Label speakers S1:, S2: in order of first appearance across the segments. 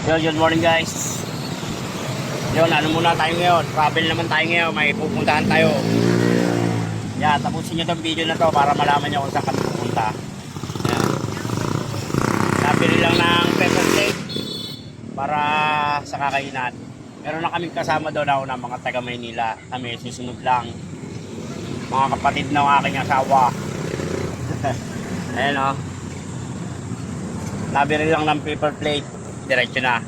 S1: Good morning guys. Yun, ano muna tayo ngayon? Travel naman tayo ngayon. May pupuntahan tayo. Yan, tapusin nyo itong video na to para malaman nyo kung saan kami pupunta. Yan. Nabili lang ng pepper steak para sa kakainan. Meron na kaming kasama daw na mga taga Maynila. Kami susunod lang. Mga kapatid ng aking asawa. Ayan o. Nabili lang ng paper plate. Diretso na.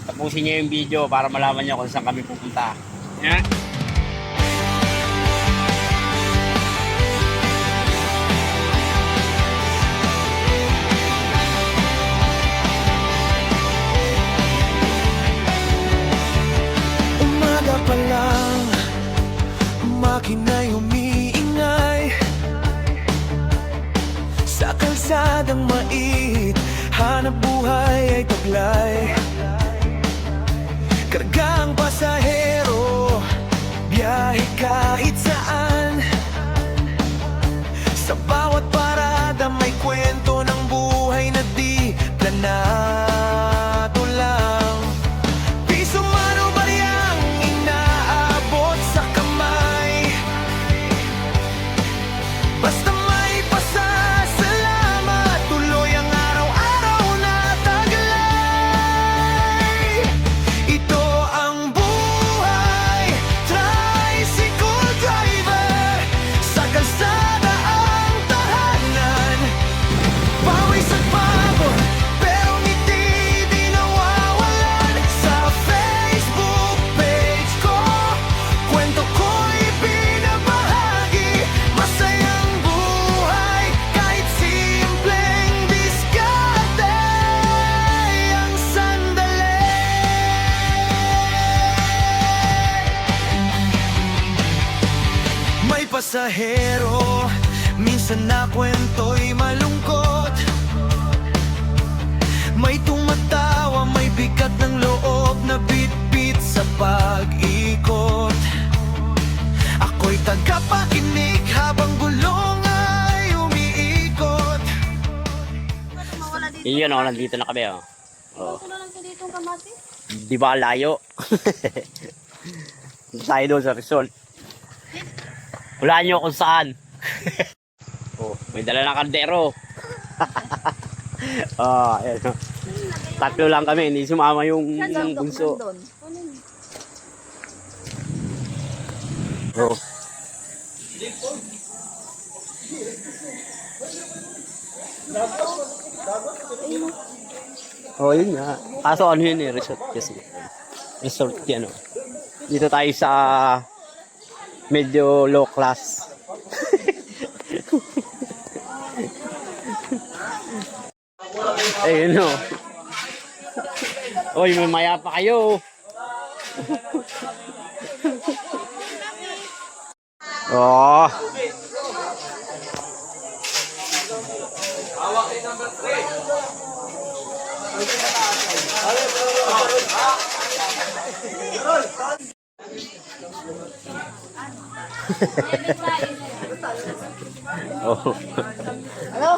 S1: Tapusin niyo yung video para malaman niyo kung saan kami pupunta. Yeah.
S2: Umaga pa lang, makina'y umiingay sa kalsadang mait, hanap buhay ay taglay. Kargang pasahero, biyahe kahit saan. Sa bawat parada may kwento ng buhay na di planado lang. Piso man o bariyang inaabot sa kamay, basta may pasasalamat, tuloy ang araw-araw na taglay. Ito ang buhay, tricycle driver, sa kalsada ang tahanan. Pawis at pagod, pero ngiti di nawawalan. Sa Facebook page ko, kwento ko'y binabahagi. Masayang buhay, kahit simpleng diskarte ang sandali. May pasahero, minsan na kwento'y malungkot. May tumatawa, may bigat ng loob na bit-bit sa pag-ikot. Ako'y tagapakinig habang gulong ay umiikot.
S1: Yun o, nandito na kami o. Oh.
S3: Wala lang dito ang kamati.
S1: Di ba layo? Tayo doon sa resort. Hulaan nyo kung saan. Oh, may dala na kaldero. Oh, ayan o. Tatlo lang kami, hindi sumama yung bunso. Oh. Oh, yun nga. Kaso ano yun eh, resort kasi. Resort yan o. Dito tayo sa medyo low class. Ayun o. Oy, mamaya pa kayo. Oh. Oh.
S3: Hello?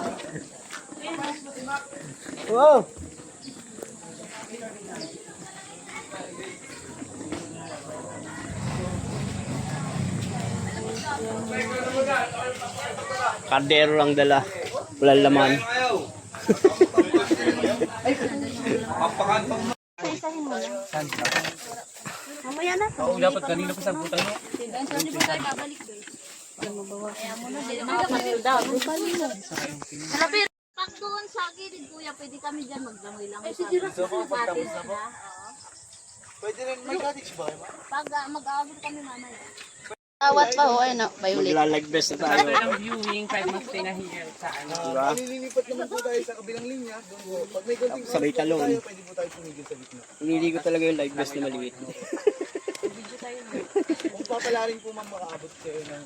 S1: Wow. Kardero lang dala. Walang laman.
S3: Isa-isahin mo yan. Mamaya na.
S4: Oo, dapat kanina pa sa butang mo.
S3: Hindi po tayo babalik guys. Kaya mo na. Hindi naman kapatid daw. Malapit. Pag doon sa gilid kuya, pwede kami dyan maglangoy lang. Ay, sige lang.
S2: Pwede rin may cottage ba?
S3: Pag mag-aabot kami mamaya. Awat pa ho, ayun o, violet.
S1: Magla-live-best na tayo.
S4: Ang viewing, 5 months stay na here sa ano.
S1: Diba?
S2: Nililipat naman po tayo sa kabilang linya. Pag may konting
S1: Sabay talon.
S2: tayo, pwede po tayo tumigil sa gitna.
S1: Hindi ko talaga yung live-best na maliit.
S2: Kung papalarin po ma'am, makaabot kayo ng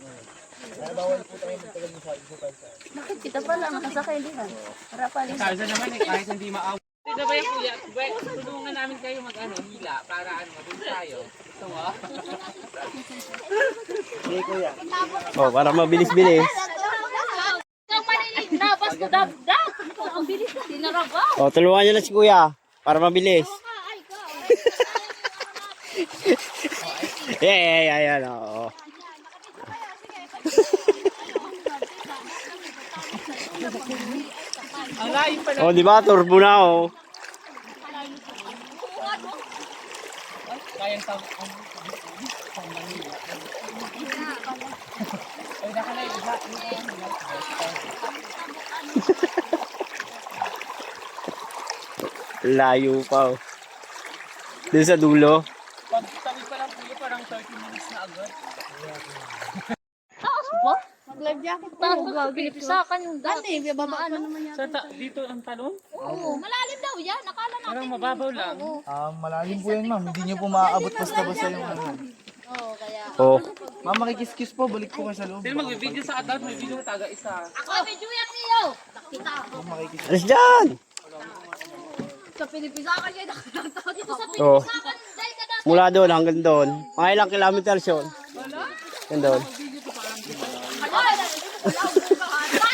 S2: kaya bawal po tayo magtagal ng side po tayo sa
S3: Bakit kita pala nakasakay din ha? Para pala.
S4: Salsa naman eh, kahit hindi maaw. Dito ba yung kuya? Tulungan namin kayo mag-ano, hila para ano, dun tayo. Ito mo.
S2: Hindi kuya.
S1: Oh, para mabilis-bilis.
S3: Kang manilig na, basta dagdag. Ang bilis na. Tinarabaw.
S1: Oh, tulungan niyo na si Kuya. Para mabilis. Ayan, oo.
S4: Ang layo pala.
S1: Oh, di ba? Turbo na, oh.
S4: Kayang tawag. Ay, naka na isa.
S1: Layo pa, oh. Doon sa dulo.
S4: Pag tawid pa lang kuya, parang 30 minutes na agad.
S3: Subo? Mag-live jacket pa. Pinipisakan yung dati. Baba naman yan.
S4: Dito ang talon?
S3: Oo, malalim daw yan. Akala natin.
S4: Parang mababaw lang.
S2: Malalim po yan, ma'am. Hindi niyo po maaabot basta-basta yung ano.
S3: Oo, kaya.
S1: Oh.
S2: Ma'am, makikis-kiss po. Balik po kayo sa loob.
S4: Sino magbibideo sa atas, may video taga isa.
S3: Ako, medyo yan niyo. Nakita ako.
S2: Makikis.
S1: Alis dyan!
S3: Sa pinipisakan yan. Nakita dito sa
S1: Oh.
S3: pinipisakan. Dahil ka na.
S1: Mula doon hanggang doon. Mga ilang kilometers yun. Hanggang doon.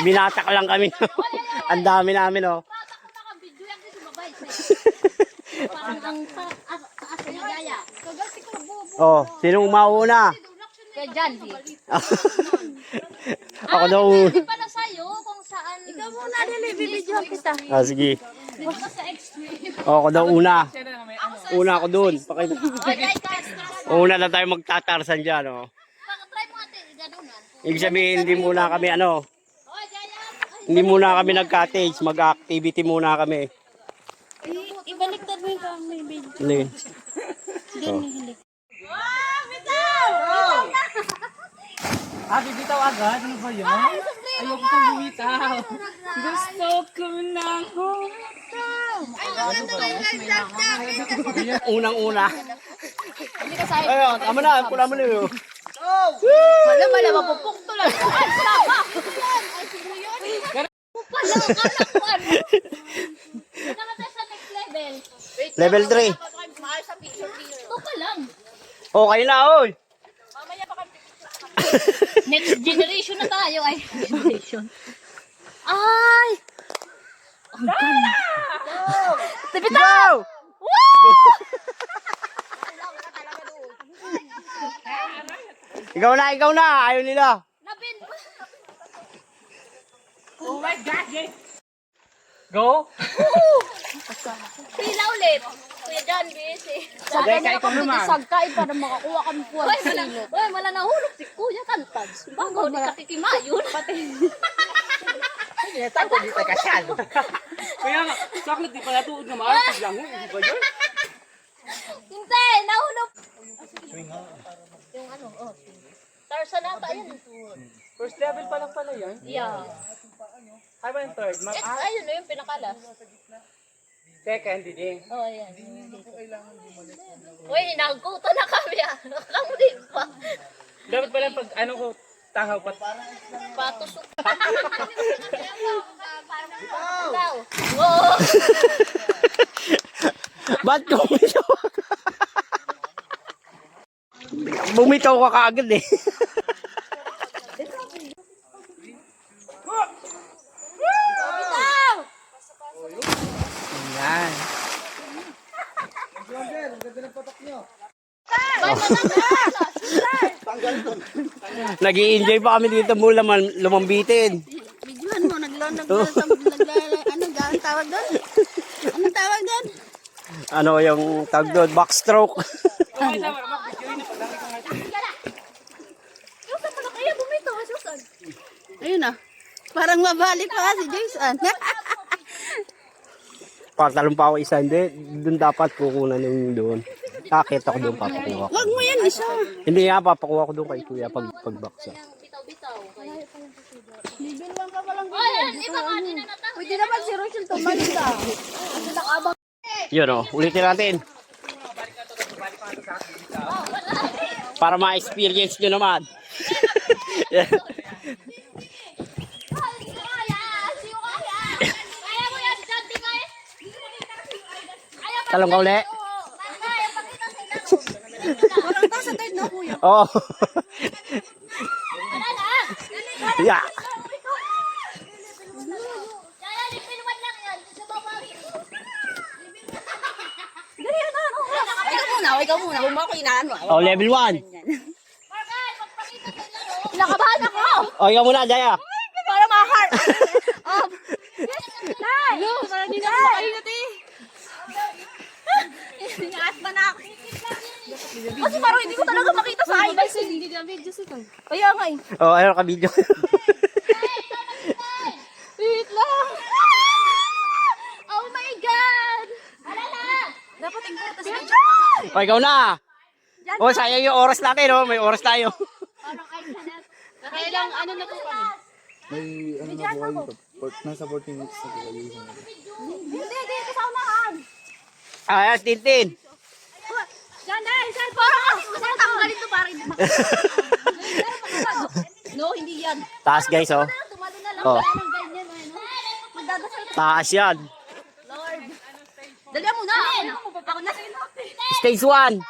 S1: Binatak lang kami. Ang dami namin, oh.
S3: Nakabidyo yan kasi mabay. Parang ang taas na gaya. Kagasi ko bubo.
S1: Oh, sinong mauna?
S3: Kaya dyan, di.
S1: Ako daw.
S3: Hindi pala sa'yo kung saan. Ikaw muna, dili. Bibidyo kita.
S1: Ah, sige.
S3: Dito ka sa extreme.
S1: Oh, ako daw una.
S4: Siya na may ano.
S1: Una ako doon. Pakita.
S3: Ay,
S1: Una na tayo magtatarsan dyan, oh.
S3: try mo ate. Ganunan.
S1: Ibig sabihin, hindi muna kami, ano,
S3: Oh, Jaya.
S1: hindi muna kami nag-cottage. Mag-activity muna kami.
S3: Ibaliktad mo yung camera, baby.
S1: Ano yun?
S4: Bibitaw agad? Ano ba yun? Ayoko pang bumitaw. Gusto ko na
S1: Unang-una.
S3: Hindi ka sa'yo.
S1: Ayun, tama na. Pula mo na yun.
S3: Mala, mapupukto lang. Ay, sama! Ay, sino yun? Pupala, kalakwan. Namatay sa next level.
S1: Level 3.
S3: Ito pa lang.
S1: Okay na, oy.
S3: Next generation na tayo. Ay, generation. Ay! Ang ganda.
S1: Bitaw! Ikaw na. Ayaw nila.
S3: Nabin.
S4: Oh my God, yes! Go!
S3: Pila ulit. Kuya John, busy.
S4: Teka, ikaw naman.
S3: Sagkay para makakuha kami po. Uy, mala nahulog si Kuya Tantads. Bago, di katikimayon. Pati.
S4: Kaya nga, saklit di pala tuod na maarapid lang. Hindi ba yun?
S3: Hindi, nahulog. Yung ano, oh. Tarzan nata, yan.
S4: First level pa lang pala yan.
S3: Yeah.
S4: Ay ba yung third?
S3: Ayun na yung pinakalas.
S4: Second, din.
S3: Oh, ayan. Uy, nagkuto na kami ah. Nakanglit pa.
S4: Dapat pala pag ano ko, tangaw pa.
S3: Patusok. Ikaw. Oo.
S1: Ba't bumitaw ka? Bumitaw ka kaagad eh.
S3: Bitaw!
S4: Yan.
S1: Nag-i-enjoy pa kami dito mula lumambitin.
S3: Bigyan mo, ano, anong tawag doon? Anong tawag doon?
S1: Ano yung tag doon? Backstroke.
S4: Okay na, mag-join na pag ko nga.
S3: Yung sa pala kaya bumito, Susan.
S5: Ayun na. Parang mabalik pa si Jason.
S1: Patalong pa ako isa, hindi. Doon dapat kukunan yung doon. Kakit ako doon, papakuha ko.
S5: Wag mo yan isa.
S1: Hindi nga, papakuha ko doon kay kuya pagbaksa.
S3: Bitaw-bitaw.
S5: Bibilwan ka palang.
S3: Ay, iba kanina na tayo.
S5: Pwede naman si Rochelle tumalis ka.
S1: Yun o, ulitin natin. Para ma-experience nyo naman.
S3: Kaya mo yan, John, di ba eh?
S1: Talong ka uli?
S3: Kaya, pakita sa ina.
S5: Parang ka sa third na kuya.
S1: Oo.
S3: Wala na.
S1: Yeah.
S3: Kaya, lipin 1 lang yan. Sa baba.
S5: ikaw muna. Kung ako inaano.
S1: Oh, level 1.
S3: Kinakabahan ako.
S1: Oh, ikaw muna, Jaya.
S3: Para ma-heart. Nay! Parang di na ako makaingat eh. Sinasma na ako. Kasi parang hindi ko talaga makita sa akin. Hindi na videos ito. Kaya nga eh.
S1: Oh, ayun ka video.
S3: Wait lang. Oh my God! Alala! Dapat important sa video.
S1: Oh, ikaw na. Oh, sayang yung oras natin, oh. May oras tayo.
S3: Parang I cannot. Kailang ano na po kami?
S2: May ano na po kayo. Nasa 14 minutes na po kayo.
S3: Hindi, kasamahan.
S1: Ah, Tintin.
S3: Diyan, dahil, cellphone! Saan tanggalin to para hindi No, hindi yan.
S1: Taas, guys, oh.
S3: Tumalo na lang.
S1: Oh.
S3: Parang ganyan, ano? Magdadasal ka.
S1: Taas yan.
S3: Lord. Dali mo na. Ako na.
S1: Stage 1.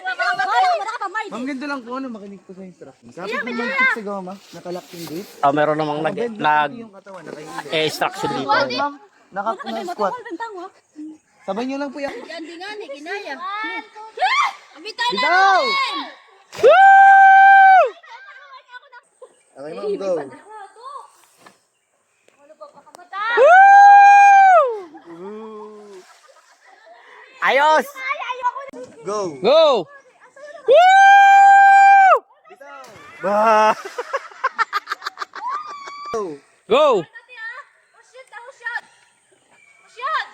S3: Wala ka pa, Mardy.
S2: Ma'am, ganito lang po ano, makinig po sa instructions. Sabi po mag-fix sa goma, nakalock yung gate.
S1: Oh, meron namang nag
S2: Yung katawan, nakahilid.
S1: instruction dito.
S2: Ma'am, naka-squat. Sabay nyo lang po yan.
S3: Yan din nga, ni kinaya. Abitan na
S2: Bitaw!
S3: natin!
S2: Okay, ma'am, go.
S1: Ayos!
S2: Go!
S1: Go! Woo! Bah!
S2: Go!
S1: Go!
S3: Oh shit! Oh shit! Oh shit!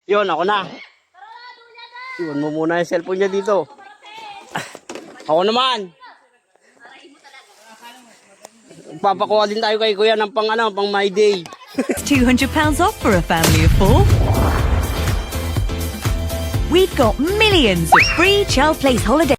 S1: Yun, ako na. Iwan mo muna yung cellphone niya dito. Ako naman. Papakuha din tayo kay kuya ng pang my day.
S6: £200 off for a family of 4. We've got millions of free Chell Place holiday.